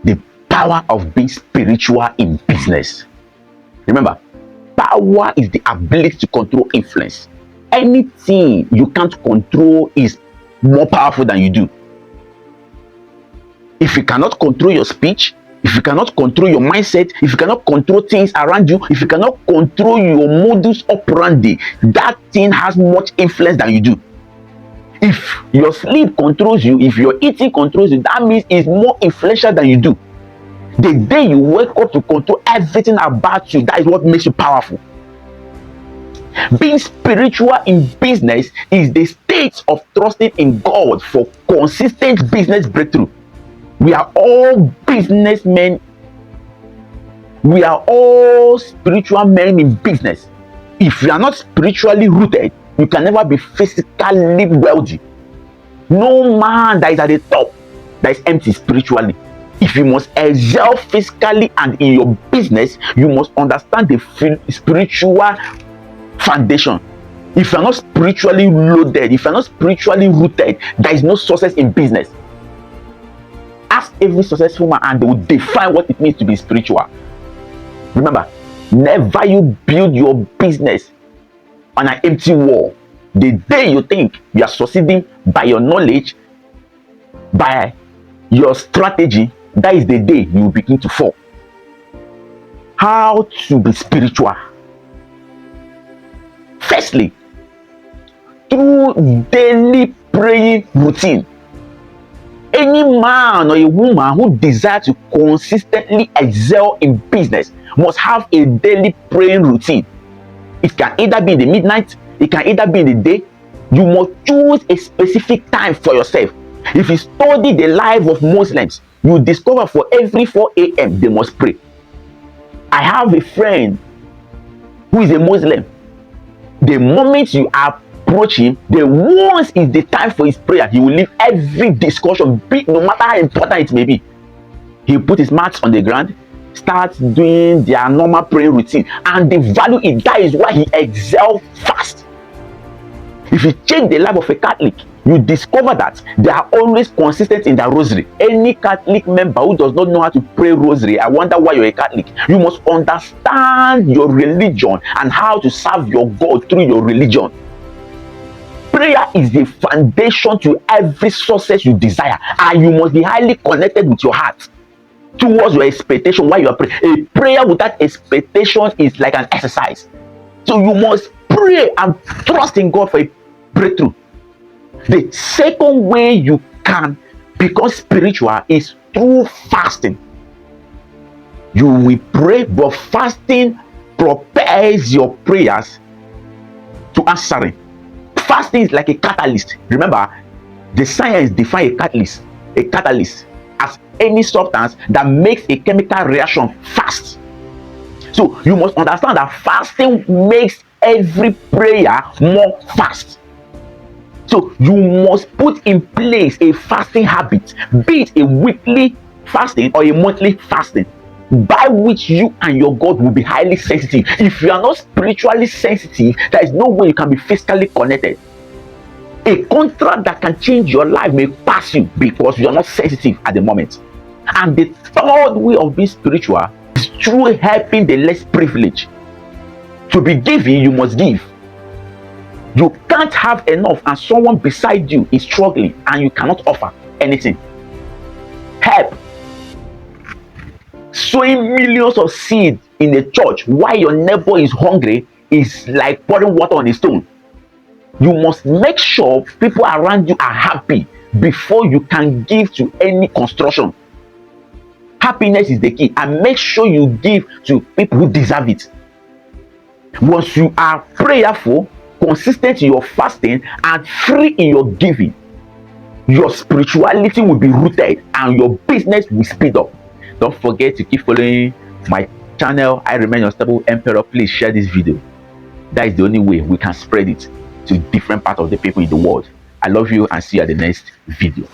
The power of being spiritual in business. Remember, power is the ability to control influence. Anything you can't control is more powerful than you do. If you cannot control your speech, if you cannot control your mindset, if you cannot control things around you, if you cannot control your modus operandi, that thing has much influence than you do. If your sleep controls you, if your eating controls you, that means it's more influential than you do. The day you wake up to control everything about you, that is what makes you powerful. Being spiritual in business is the state of trusting in God for consistent business breakthrough. We are all businessmen. We are all spiritual men in business. If you are not spiritually rooted, you can never be physically wealthy. No man that is at the top that is empty spiritually. If you must excel physically and in your business, you must understand the spiritual foundation. If you are not spiritually loaded, if you are not spiritually rooted, there is no success in business. Ask every successful man and they will define what it means to be spiritual. Remember, never you build your business on an empty wall. The day you think you are succeeding by your knowledge, by your strategy, that is the day you will begin to fall. How to be spiritual? Firstly, through daily praying routine. Any man or a woman who desires to consistently excel in business must have a daily praying routine. It can either be in the midnight, it can either be in the day. You must choose a specific time for yourself. If you study the life of Muslims, you discover for every 4 a.m. they must pray. I have a friend who is a Muslim. The moment you approach him, the once is the time for his prayer, he will leave every discussion, no matter how important it may be. He will put his mats on the ground, start doing their normal prayer routine, and the value it, that is why he excels fast. If you check the life of a Catholic, you discover that they are always consistent in their rosary. Any Catholic member who does not know how to pray rosary, I wonder why you're a Catholic. You must understand your religion and how to serve your God through your religion. Prayer is the foundation to every success you desire, and you must be highly connected with your heart towards your expectation while you are praying. A prayer without expectation is like an exercise. So you must pray and trust in God for a breakthrough. The second way you can become spiritual is through fasting. You will pray, but fasting prepares your prayers to answering. Fasting is like a catalyst. Remember, the science defines a catalyst as any substance that makes a chemical reaction fast. So you must understand that fasting makes every prayer more fast. So you must put in place a fasting habit, be it a weekly fasting or a monthly fasting, by which you and your God will be highly sensitive. If you are not spiritually sensitive, there is no way you can be physically connected. A contract that can change your life may pass you because you are not sensitive at the moment. And the third way of being spiritual is through helping the less privileged. To be giving, you must give. You can't have enough and someone beside you is struggling and you cannot offer anything. Help. Sowing millions of seeds in a church while your neighbor is hungry is like pouring water on a stone. You must make sure people around you are happy before you can give to any construction. Happiness is the key, and make sure you give to people who deserve it. Once you are prayerful, consistent in your fasting, and free in your giving, your spirituality will be rooted and your business will speed up. Don't forget to keep following my channel. I remain your stable emperor. Please share this video. That is the only way we can spread it to different parts of the people in the world. I love you and see you at the next video.